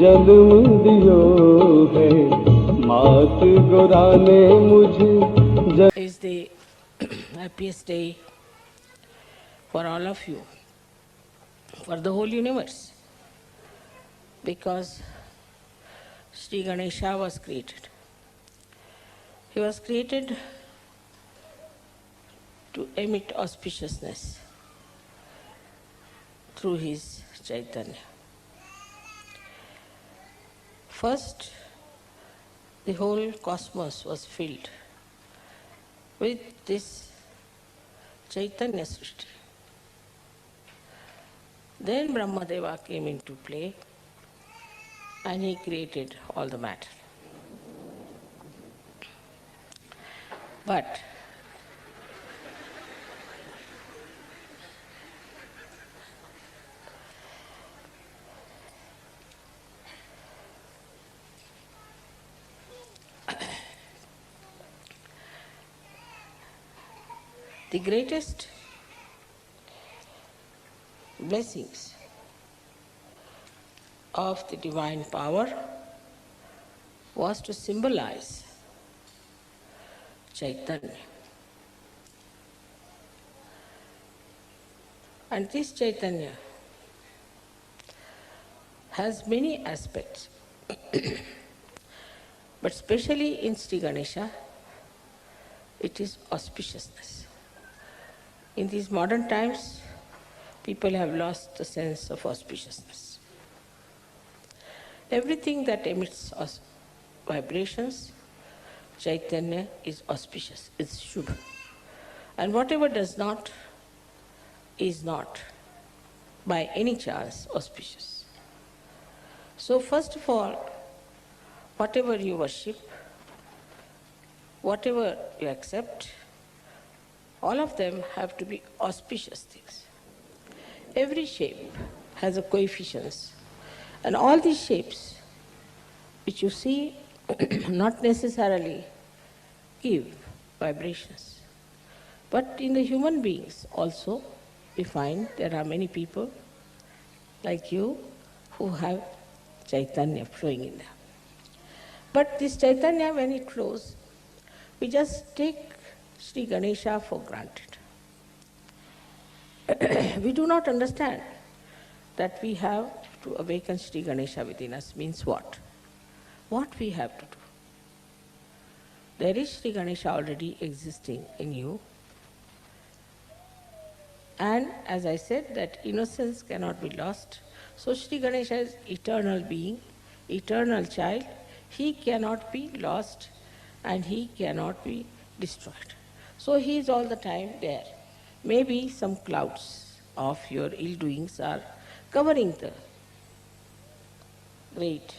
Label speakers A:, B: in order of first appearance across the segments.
A: जन्म दियो है मात गोरा ने मुझे
B: is the happiest day for all of you, for the whole universe, because Sri Ganesha was created. He was created to emit auspiciousness through his Chaitanya. First, the whole cosmos was filled with this Chaitanya Srishti. Then Brahmadeva came into play and he created all the matter. But the greatest blessings of the divine power was to symbolize Chaitanya. And this Chaitanya has many aspects, but especially in Sri Ganesha, it is auspiciousness. In these modern times, people have lost the sense of auspiciousness. Everything that emits vibrations, Chaitanya is auspicious, is Shubha. And whatever does not, is not by any chance auspicious. So first of all, whatever you worship, whatever you accept, all of them have to be auspicious things. Every shape has a coefficients, and all these shapes which you see not necessarily give vibrations. But in the human beings also, we find there are many people like you who have Chaitanya flowing in them. But this Chaitanya, when it flows, we just take Sri Ganesha for granted. We do not understand that we have to awaken Sri Ganesha within us means what? What we have to do. There is Sri Ganesha already existing in you. And as I said, that innocence cannot be lost. So Sri Ganesha is eternal being, eternal child. He cannot be lost and he cannot be destroyed. So he is all the time there. Maybe some clouds of your ill doings are covering the great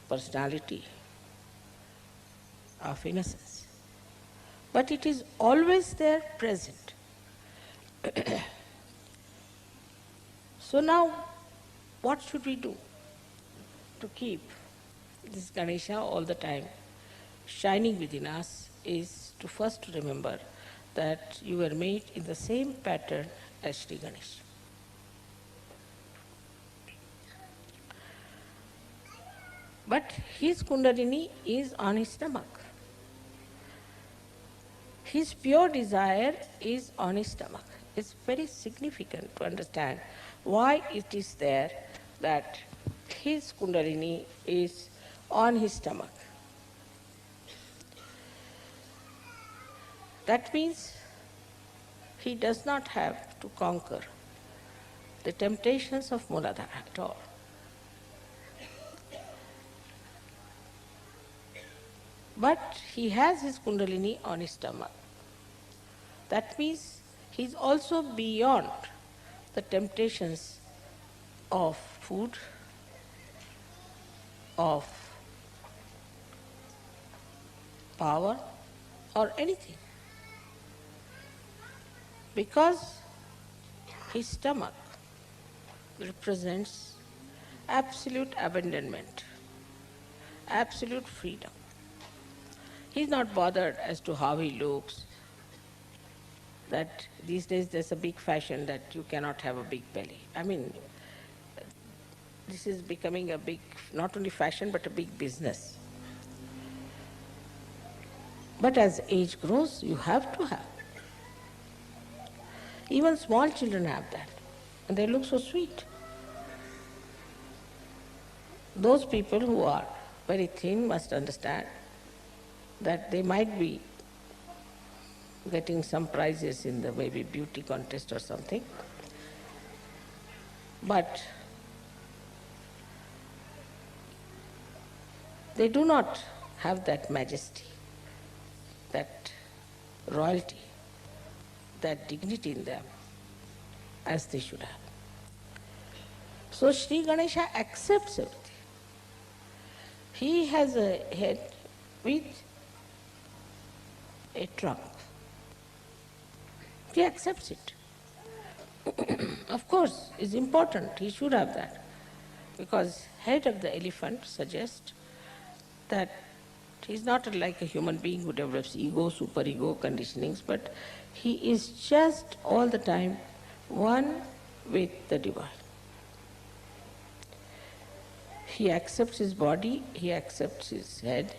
B: personality of innocence. But it is always there present. So now, what should we do to keep this Ganesha all the time shining within us is to first remember that you were made in the same pattern as Sri Ganesha. But his Kundalini is on his stomach. His pure desire is on his stomach. It's very significant to understand why it is there that his Kundalini is on his stomach. That means he does not have to conquer the temptations of Muladhara at all. But he has his Kundalini on his stomach. That means he is also beyond the temptations of food, of power, or anything. Because his stomach represents absolute abandonment, absolute freedom. He's not bothered as to how he looks, that these days there's a big fashion that you cannot have a big belly. I mean, this is becoming a big, not only fashion, but a big business. But as age grows, you have to have. Even small children have that, and they look so sweet. Those people who are very thin must understand that they might be getting some prizes in the maybe beauty contest or something, but they do not have that majesty, that royalty, that dignity in them as they should have. So Sri Ganesha accepts everything. He has a head with a trunk. He accepts it. Of course, it's important, he should have that, because head of the elephant suggests that he's not like a human being who develops ego, superego conditionings, but he is just all the time one with the divine. He accepts his body, he accepts his head,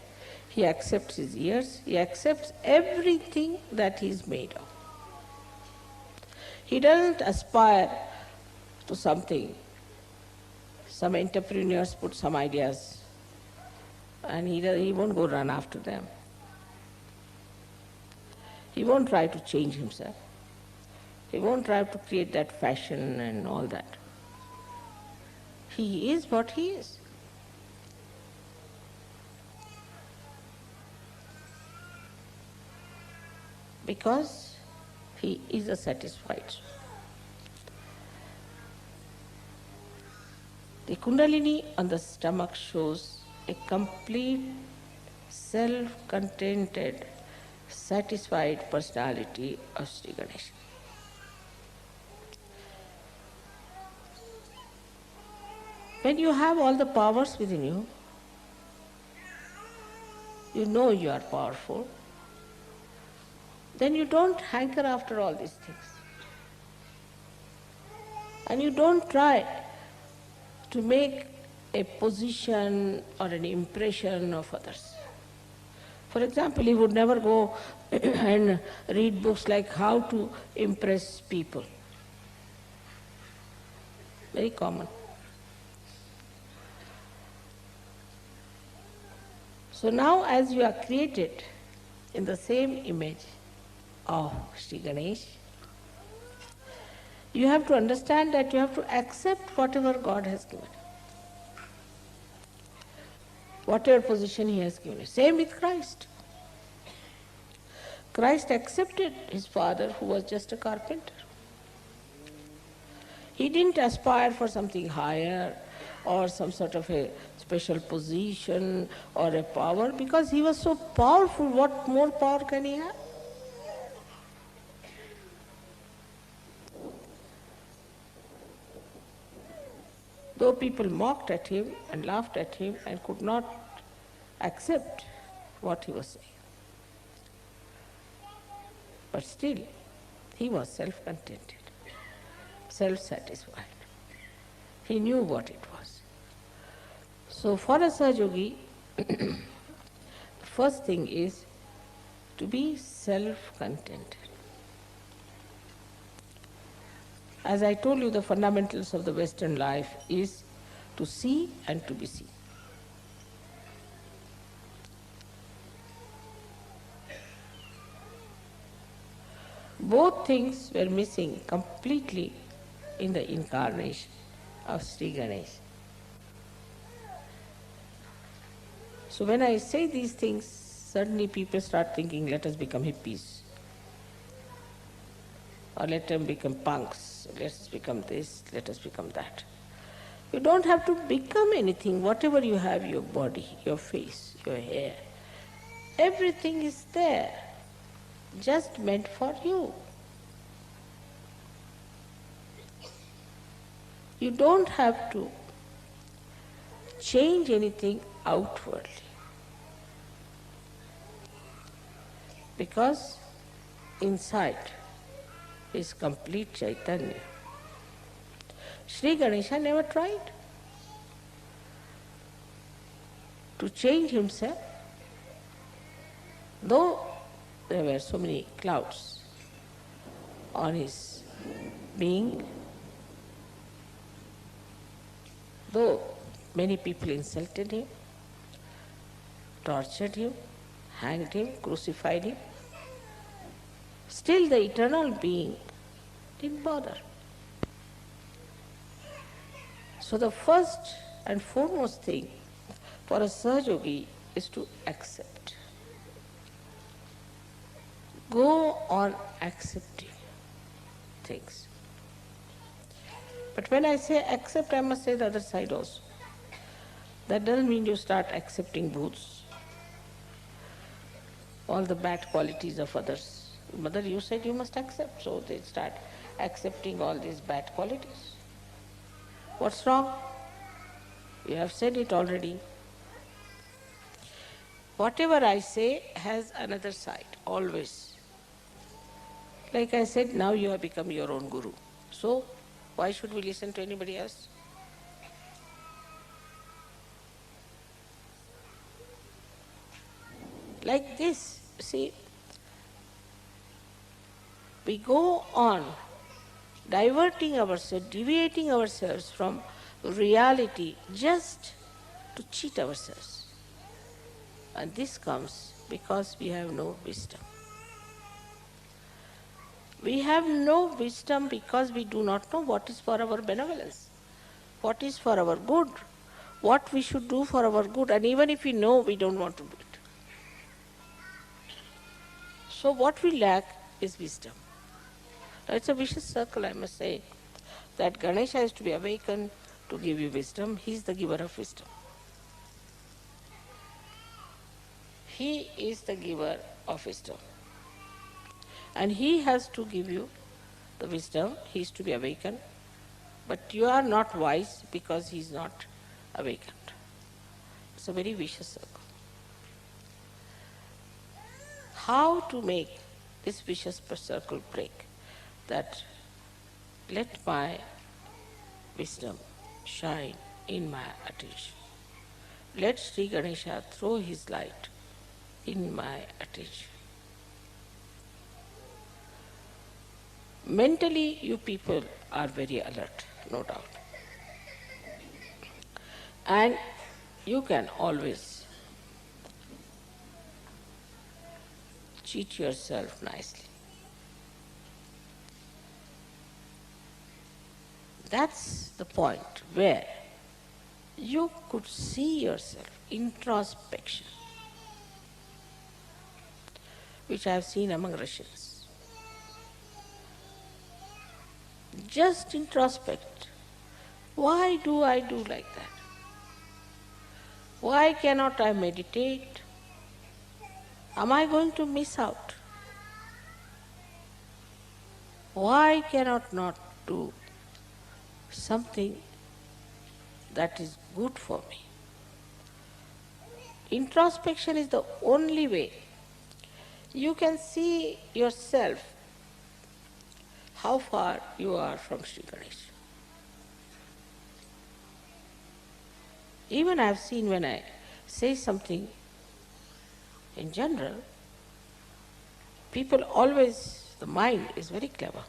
B: he accepts his ears, he accepts everything that he is made of. He doesn't aspire to something. Some entrepreneurs put some ideas and he won't go run after them. He won't try to change himself. He won't try to create that fashion and all that. He is what he is. Because he is a satisfied soul. The Kundalini on the stomach shows a complete, self-contented, satisfied personality of Sri Ganesha. When you have all the powers within you, you know you are powerful, then you don't hanker after all these things. And you don't try to make a position or an impression of others. For example, he would never go and read books like how to impress people. Very common. So now as you are created in the same image of Sri Ganesh, you have to understand that you have to accept whatever God has given you, whatever position He has given you. Same with Christ. Christ accepted His Father, who was just a carpenter. He didn't aspire for something higher or some sort of a special position or a power, because He was so powerful. What more power can He have? Though people mocked at Him and laughed at Him and could not accept what He was saying, but still He was self-contented, self-satisfied. He knew what it was. So for a Sahaja-yogi, the first thing is to be self-contented. As I told you, the fundamentals of the Western life is to see and to be seen. Both things were missing completely in the incarnation of Sri Ganesha. So when I say these things, suddenly people start thinking, let us become hippies, or let them become punks, let us become this, let us become that. You don't have to become anything. Whatever you have, your body, your face, your hair, everything is there, just meant for you. You don't have to change anything outwardly, because inside is complete Chaitanya. Sri Ganesha never tried. to change himself, though there were so many clouds on his being, though many people insulted him, tortured him, hanged him, crucified him, still the eternal being didn't bother. So the first and foremost thing for a Sahaja is to accept. Go on accepting things. But when I say accept, I must say the other side also. That doesn't mean you start accepting booths, all the bad qualities of others. Mother, you said you must accept, so they start accepting all these bad qualities. What's wrong? You have said it already. Whatever I say has another side, always. Like I said, now you have become your own guru. So, why should we listen to anybody else? Like this, see, we go on diverting ourselves, deviating ourselves from reality just to cheat ourselves. And this comes because we have no wisdom. We have no wisdom because we do not know what is for our benevolence, what is for our good, what we should do for our good, and even if we know, we don't want to do it. So what we lack is wisdom. Now it's a vicious circle, I must say, that Ganesha is to be awakened to give you wisdom. He is the giver of wisdom. He is the giver of wisdom. And he has to give you the wisdom. He is to be awakened. But you are not wise because he is not awakened. It's a very vicious circle. How to make this vicious circle break? That let my wisdom shine in my attention. Let Sri Ganesha throw his light in my attention. Mentally, you people are very alert, no doubt. And you can always cheat yourself nicely. That's the point where you could see yourself, introspection, which I have seen among Russians. Just introspect. Why do I do like that? Why cannot I meditate? Am I going to miss out? Why cannot not do something that is good for me? Introspection is the only way you can see yourself, how far you are from Sri Ganesha. Even I have seen when I say something in general, people always, the mind is very clever,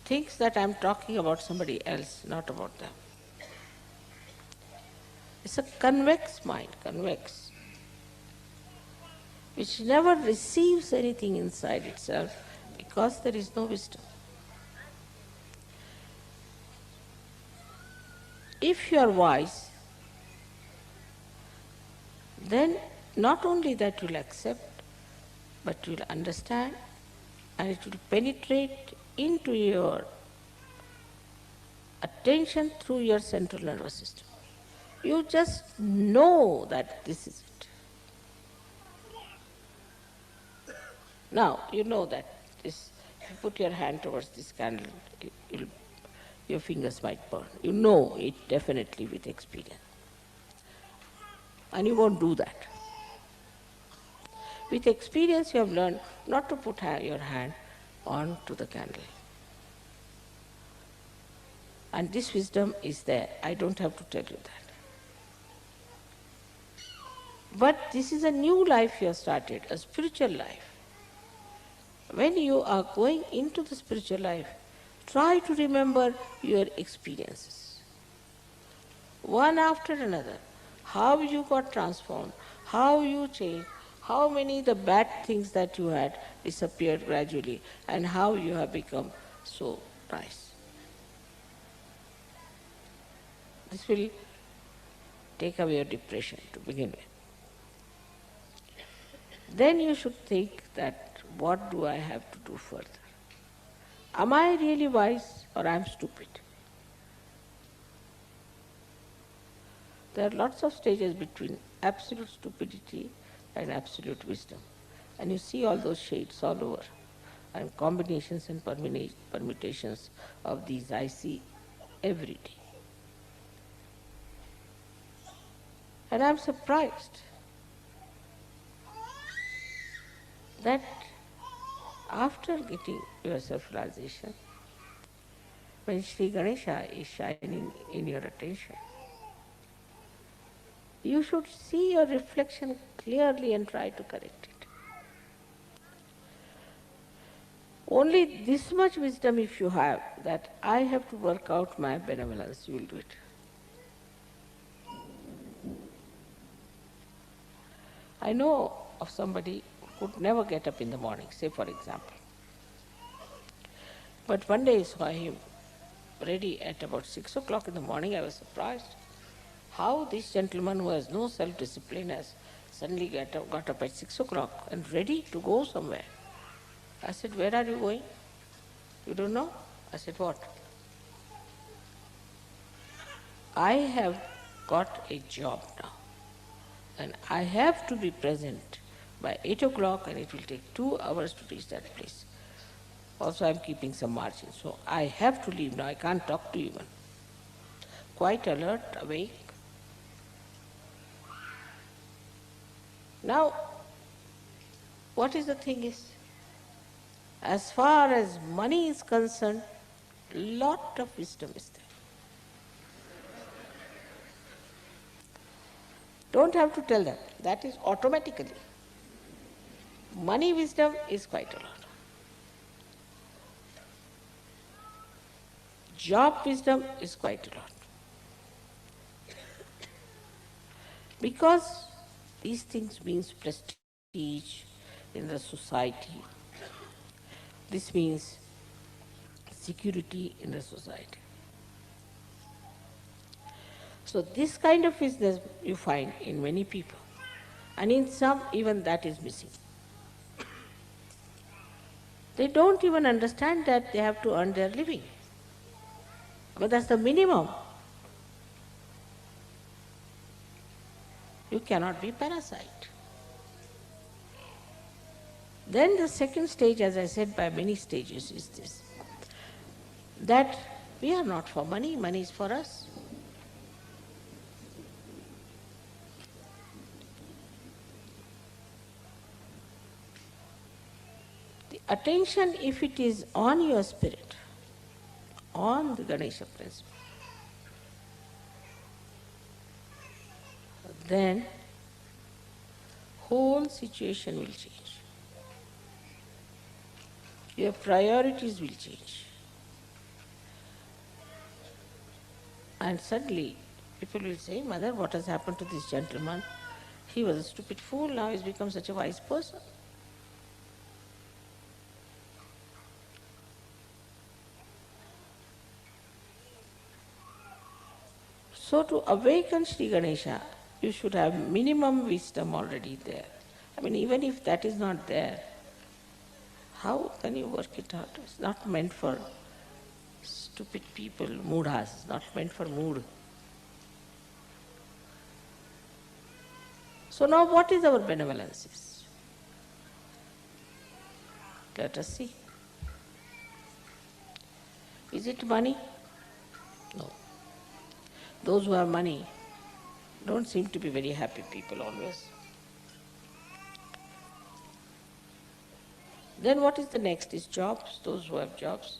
B: thinks that I am talking about somebody else, not about them. It's a convex mind, convex, which never receives anything inside itself because there is no wisdom. If you are wise, then not only that you will accept, but you will understand and it will penetrate into your attention through your central nervous system. You just know that this is it. Now, you know that this, if you put your hand towards this candle, your fingers might burn. You know it definitely with experience. And you won't do that. With experience you have learned not to put your hand onto the candle. And this wisdom is there. I don't have to tell you that. But this is a new life you have started, a spiritual life. When you are going into the spiritual life, try to remember your experiences, one after another, how you got transformed, how you changed, how many the bad things that you had disappeared gradually, and how you have become so nice. This will take away your depression to begin with. Then you should think that, what do I have to do further? Am I really wise or I am stupid? There are lots of stages between absolute stupidity and absolute wisdom. And you see all those shades all over. And combinations and permutations of these I see every day. And I'm surprised that after getting your self-realization, when Sri Ganesha is shining in your attention, you should see your reflection clearly and try to correct it. Only this much wisdom if you have, that I have to work out my benevolence, you will do it. I know of somebody who could never get up in the morning, say for example. But one day I saw him ready at about 6 o'clock in the morning. I was surprised how this gentleman who has no self-discipline has suddenly got up at 6 o'clock and ready to go somewhere. I said, where are you going? You don't know? I said, what? I have got a job now and I have to be present by 8 o'clock and it will take 2 hours to reach that place. Also I am keeping some margin, so I have to leave now, I can't talk to you even. Quite alert, awake. Now, what is the thing is, as far as money is concerned, lot of wisdom is there. Don't have to tell them, that is automatically. Money wisdom is quite a lot. Job wisdom is quite a lot. Because these things means prestige in the society. This means security in the society. So this kind of business you find in many people, and in some even that is missing. They don't even understand that they have to earn their living. But that's the minimum. You cannot be parasite. Then the second stage, as I said, by many stages is this, that we are not for money, money is for us. The attention, if it is on your spirit, on the Ganesha principle, then whole situation will change. Your priorities will change. And suddenly people will say, Mother, what has happened to this gentleman? He was a stupid fool, now he's become such a wise person. So to awaken Sri Ganesha, you should have minimum wisdom already there. I mean, even if that is not there, how can you work it out? It's not meant for stupid people, moodhas, it's not meant for mood. So now what is our benevolence? Let us see. Is it money? No. Those who have money don't seem to be very happy people always. Then what is the next? Is jobs, those who have jobs.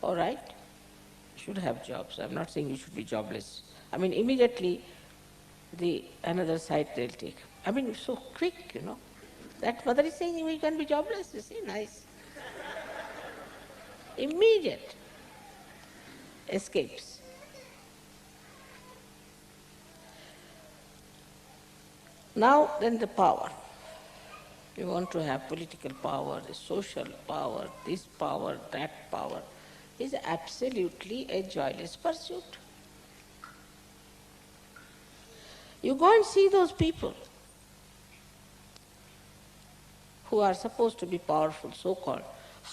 B: All right, should have jobs. I'm not saying you should be jobless. I mean, immediately the another side they'll take. I mean, so quick, you know. That mother is saying, we can be jobless, you see, nice. Immediate escapes. Now then the power. You want to have political power, social power, this power, that power, is absolutely a joyless pursuit. You go and see those people who are supposed to be powerful, so-called.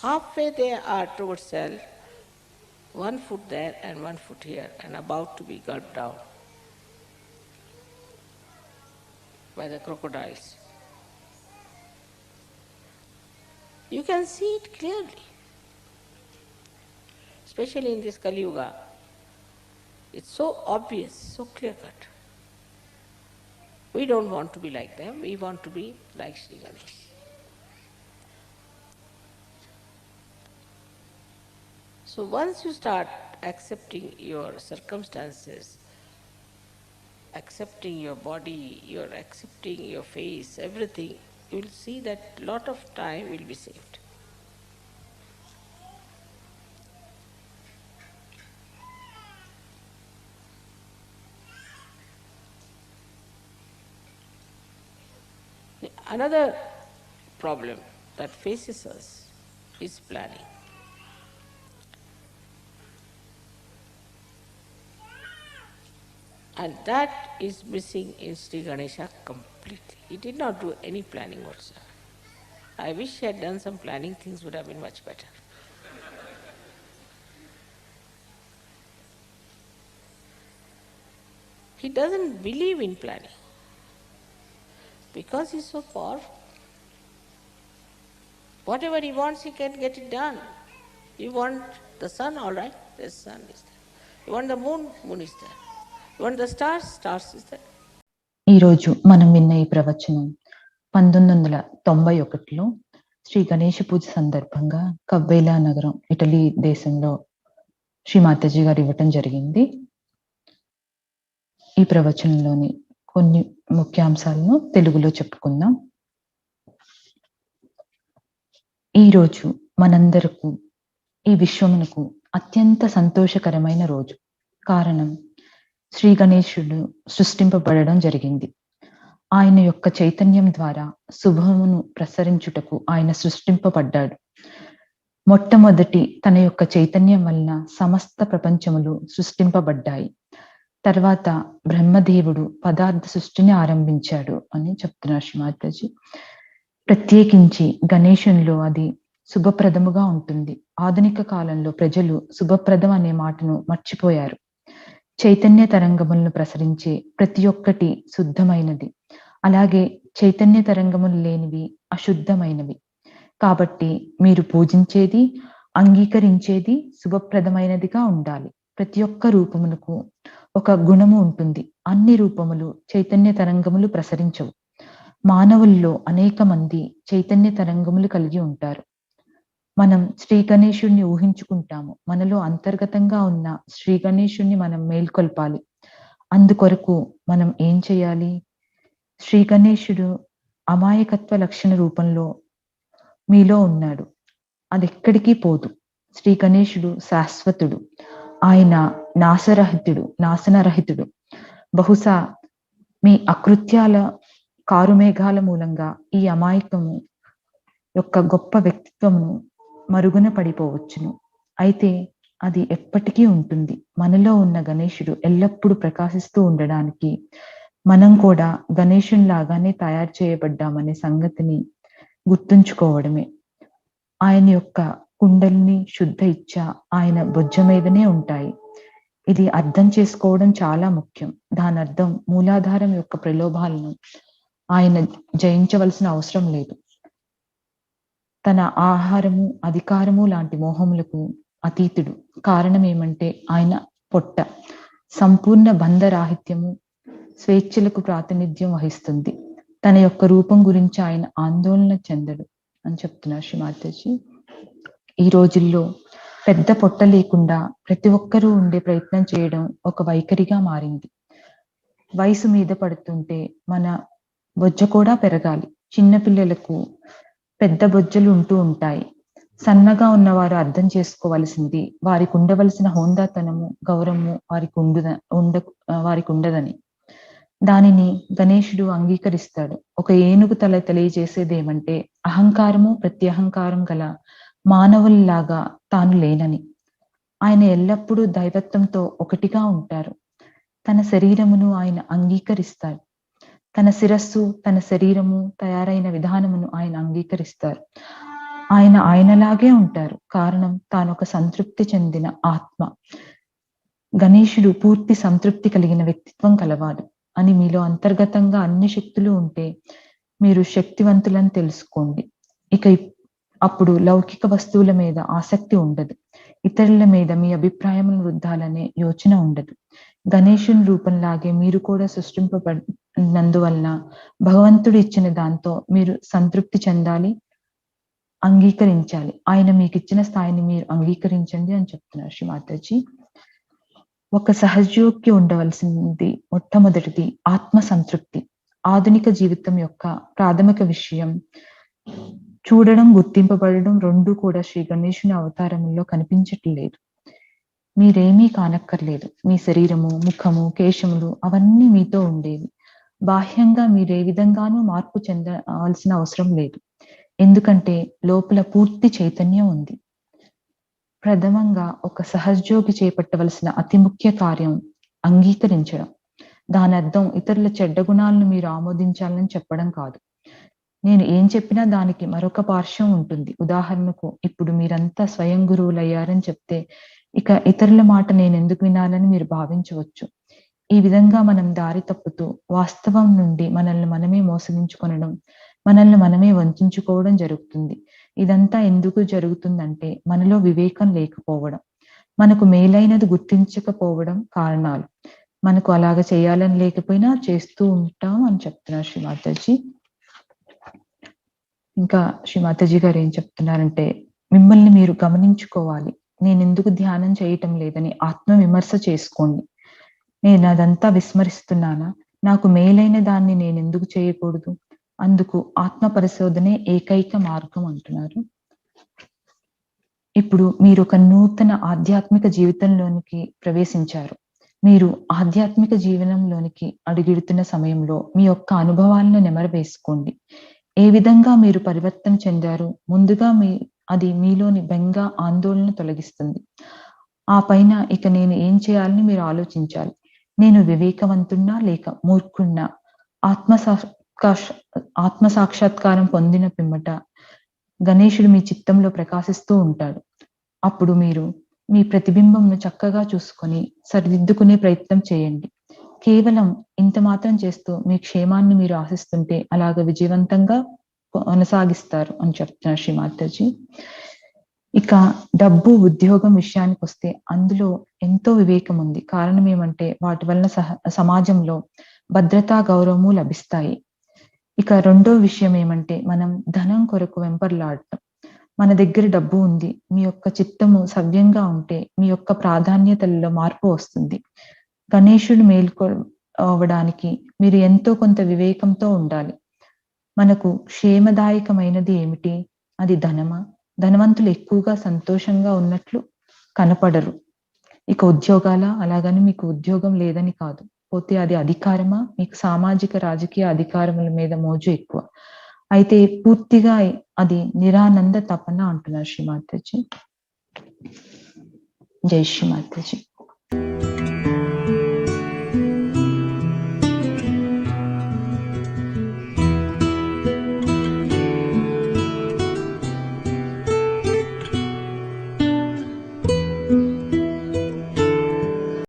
B: Halfway they are towards self, 1 foot there and 1 foot here, and about to be gulped down by the crocodiles. You can see it clearly, especially in this Kali Yuga. It's so obvious, so clear-cut. We don't want to be like them, we want to be like Sri Ganesha. So once you start accepting your circumstances, accepting your body, you're accepting your face, everything, you will see that a lot of time will be saved. Another problem that faces us is planning. And that is missing in Sri Ganesha completely. He did not do any planning whatsoever. I wish he had done some planning, things would have been much better. He doesn't believe in planning because he's so powerful. Whatever he wants, he can get it done. You want the sun, all right, the sun is there. You want the moon, moon is there. You want the stars, stars is there.
C: ఈరోజు మనం విన్న ఈ ప్రవచనం 1991లో శ్రీ గణేష పూజ సందర్భంగా కవ్వేలా నగరం, Italy దేశంలో శ్రీ మాతాజీ గారు ఇవ్వటం జరిగింది. ఈ ప్రవచనంలోని కొన్ని ముఖ్యాంశాలను తెలుగులో చెప్పుకుందాం. ఈరోజు మనందరకు, ఈ విశ్వమునకు అత్యంత సంతోషకరమైన రోజు. కారణం, శ్రీ గణేశుడు సృష్టింపబడడం జరిగింది. ఆయన యొక్క చైతన్యం ద్వారా శుభమును ప్రసరించుటకు ఆయన సృష్టింపబడ్డాడు. మొట్టమొదటి తన యొక్క చైతన్యం వలన సమస్త ప్రపంచములు సృష్టింపబడ్డాయి. తర్వాత బ్రహ్మదేవుడు పదార్థ సృష్టిని ఆరంభించాడు అని చెప్తున్నారు శ్రీమాతాజీ. ప్రత్యేకించి గణేశంలో అది శుభప్రదముగా ఉంటుంది. ఆధునిక కాలంలో ప్రజలు శుభప్రదం అనే మాటను మర్చిపోయారు. చైతన్య తరంగములను ప్రసరించే ప్రతి ఒక్కటి శుద్ధమైనది, అలాగే చైతన్య తరంగములు లేనివి అశుద్ధమైనవి. కాబట్టి మీరు పూజించేది, అంగీకరించేది శుభప్రదమైనదిగా ఉండాలి. ప్రతి ఒక్క రూపమునకు ఒక గుణము ఉంటుంది. అన్ని రూపములు చైతన్య తరంగములు ప్రసరించవు. మానవుల్లో అనేక మంది చైతన్య తరంగములు కలిగి ఉంటారు. మనం శ్రీ గణేశుడిని ఊహించుకుంటాము. మనలో అంతర్గతంగా ఉన్న శ్రీ గణేశుడిని మనం మేల్కొల్పాలి. అందుకొరకు మనం ఏం చేయాలి? శ్రీ గణేశుడు అమాయకత్వ లక్షణ రూపంలో మీలో ఉన్నాడు. అది ఎక్కడికి పోదు. శ్రీ గణేశుడు శాశ్వతుడు. ఆయన నాశనరహితుడు. బహుశా మీ అకృత్యాల కారుమేఘాల మూలంగా ఈ అమాయకము యొక్క గొప్ప వ్యక్తిత్వమును మరుగున పడిపోవచ్చును. అయితే అది ఎప్పటికీ ఉంటుంది. మనలో ఉన్న గణేశుడు ఎల్లప్పుడూ ప్రకాశిస్తూ ఉండడానికి మనం కూడా గణేశుని లాగానే తయారు చేయబడ్డామనే సంగతిని గుర్తుంచుకోవడమే. ఆయన యొక్క కుండలిని శుద్ధ ఇచ్చ ఆయన బొజ్జ మీదనే ఉంటాయి. ఇది అర్థం చేసుకోవడం చాలా ముఖ్యం. దాని అర్థం మూలాధారం యొక్క ప్రలోభాలను ఆయన జయించవలసిన అవసరం లేదు. తన ఆహారము, అధికారము లాంటి మోహములకు అతీతుడు. కారణం ఏమంటే ఆయన పొట్ట సంపూర్ణ బంధరాహిత్యము, స్వేచ్ఛలకు ప్రాతినిధ్యం వహిస్తుంది. తన యొక్క రూపం గురించి ఆయన ఆందోళన చెందడు అని చెప్తున్నారు శ్రీ మాతాజీ. ఈ రోజుల్లో పెద్ద పొట్ట లేకుండా ప్రతి ఒక్కరూ ఉండే ప్రయత్నం చేయడం ఒక వైఖరిగా మారింది. వయసు మీద పడుతుంటే మన బొజ్జ కూడా పెరగాలి. చిన్నపిల్లలకు పెద్ద బొజ్జలు ఉంటూ ఉంటాయి. సన్నగా ఉన్నవారు అర్థం చేసుకోవలసింది వారికి ఉండవలసిన హోందాతనము, గౌరవము వారికి ఉండదని. దానిని గణేశుడు అంగీకరిస్తాడు. ఒక ఏనుగు తల తెలియజేసేదేమంటే అహంకారము, ప్రత్యహంకారం గల మానవుల్లాగా తాను లేనని. ఆయన ఎల్లప్పుడూ దైవత్వంతో ఒకటిగా ఉంటారు. తన శరీరమును ఆయన అంగీకరిస్తారు. తన శిరస్సు, తన శరీరము తయారైన విధానమును ఆయన అంగీకరిస్తారు. ఆయనలాగే ఉంటారు. కారణం తాను ఒక సంతృప్తి చెందిన ఆత్మ. గణేశుడు పూర్తి సంతృప్తి కలిగిన వ్యక్తిత్వం కలవాడు అని మీలో అంతర్గతంగా అన్ని శక్తులు ఉంటే మీరు శక్తివంతులని తెలుసుకోండి. అప్పుడు లౌకిక వస్తువుల మీద ఆసక్తి ఉండదు. ఇతరుల మీద మీ అభిప్రాయములను రుద్దాలనే యోచన ఉండదు. గణేశుని రూపంలాగే మీరు కూడా సృష్టింపబడినందువలన భగవంతుడు ఇచ్చిన దాంతో మీరు సంతృప్తి చెందాలి, అంగీకరించాలి. ఆయన మీకు ఇచ్చిన స్థాయిని మీరు అంగీకరించండి అని చెప్తున్నారు శ్రీ మాతాజీ. ఒక సహజయోగ్కి ఉండవలసింది మొట్టమొదటిది ఆత్మ సంతృప్తి. ఆధునిక జీవితం యొక్క ప్రాథమిక విషయం చూడడం, గుర్తింపబడడం రెండూ కూడా శ్రీ గణేశుని అవతారంలో కనిపించట్లేదు. మీరేమీ కానక్కర్లేదు. మీ శరీరము, ముఖము, కేశములు అవన్నీ మీతో ఉండేవి. బాహ్యంగా మీరే విధంగానూ మార్పు చెందవలసిన అవసరం లేదు. ఎందుకంటే లోపల పూర్తి చైతన్యం ఉంది. ప్రథమంగా ఒక సహజయోగి చేపట్టవలసిన అతి ముఖ్య కార్యం అంగీకరించడం. దాని అర్థం ఇతరుల చెడ్డ గుణాలను మీరు ఆమోదించాలని చెప్పడం కాదు. నేను ఏం చెప్పినా దానికి మరొక పార్శ్వం ఉంటుంది. ఉదాహరణకు ఇప్పుడు మీరంతా స్వయం గురువులయ్యారని చెప్తే ఇక ఇతరుల మాట నేను ఎందుకు వినాలని మీరు భావించవచ్చు. ఈ విధంగా మనం దారి తప్పుతూ వాస్తవం నుండి మనల్ని మనమే మోసగించుకొనడం, మనల్ని మనమే వంచుకోవడం జరుగుతుంది. ఇదంతా ఎందుకు జరుగుతుందంటే మనలో వివేకం లేకపోవడం, మనకు మేలైనది గుర్తించకపోవడం కారణాలు. మనకు అలాగ చేయాలని లేకపోయినా చేస్తూ ఉంటాం అని చెప్తున్నారు శ్రీ మాతాజీ. ఇంకా శ్రీ మాతాజీ గారు ఏం చెప్తున్నారంటే మిమ్మల్ని మీరు గమనించుకోవాలి. నేను ఎందుకు ధ్యానం చేయటం లేదని ఆత్మ విమర్శ చేసుకోండి. నేను అదంతా విస్మరిస్తున్నానా? నాకు మేలైన దాన్ని నేను ఎందుకు చేయకూడదు? అందుకు ఆత్మ పరిశోధనే ఏకైక మార్గం అంటున్నారు. ఇప్పుడు మీరు ఒక నూతన ఆధ్యాత్మిక జీవితంలోనికి ప్రవేశించారు. మీరు ఆధ్యాత్మిక జీవనంలోనికి అడుగుడుతున్న సమయంలో మీ యొక్క అనుభవాలను నెమరవేసుకోండి. ఏ విధంగా మీరు పరివర్తన చెందారు? ముందుగా అది మీలోని బెంగ, ఆందోళన తొలగిస్తుంది. ఆ పైన ఇక నేను ఏం చేయాలని మీరు ఆలోచించాలి. నేను వివేకవంతున్నా లేక మూర్ఖున్నా? ఆత్మ సాక్షాత్కారం పొందిన పిమ్మట గణేశుడు మీ చిత్తంలో ప్రకాశిస్తూ ఉంటాడు. అప్పుడు మీరు మీ ప్రతిబింబంను చక్కగా చూసుకొని సరిదిద్దుకునే ప్రయత్నం చేయండి. కేవలం ఇంత మాత్రం చేస్తూ మీ క్షేమాన్ని మీరు ఆశిస్తుంటే అలాగ విజయవంతంగా కొనసాగిస్తారు అని చెప్తున్నారు శ్రీ మాతాజీ. ఇక డబ్బు, ఉద్యోగం విషయానికి వస్తే అందులో ఎంతో వివేకం ఉంది. కారణం ఏమంటే వాటి వలన సమాజంలో భద్రతా, గౌరవము లభిస్తాయి. ఇక రెండో విషయం ఏమంటే మనం ధనం కొరకు వెంపర్లాడటం. మన దగ్గర డబ్బు ఉంది, మీ యొక్క చిత్తము సవ్యంగా ఉంటే మీ యొక్క ప్రాధాన్యతలలో మార్పు వస్తుంది. గణేశుడు మేల్కొవడానికి మీరు ఎంతో కొంత వివేకంతో ఉండాలి. మనకు క్షేమదాయకమైనది ఏమిటి? అది ధనమా? ధనవంతులు ఎక్కువగా సంతోషంగా ఉన్నట్లు కనపడరు. ఇక ఉద్యోగాల, అలాగని మీకు ఉద్యోగం లేదని కాదు. పోతే అది అధికారమా? మీకు సామాజిక, రాజకీయ అధికారముల మీద మోజు ఎక్కువ. అయితే పూర్తిగా అది నిరానంద తపన అంటున్నారు శ్రీ మాతాజీ. జై శ్రీ మాతాజీ.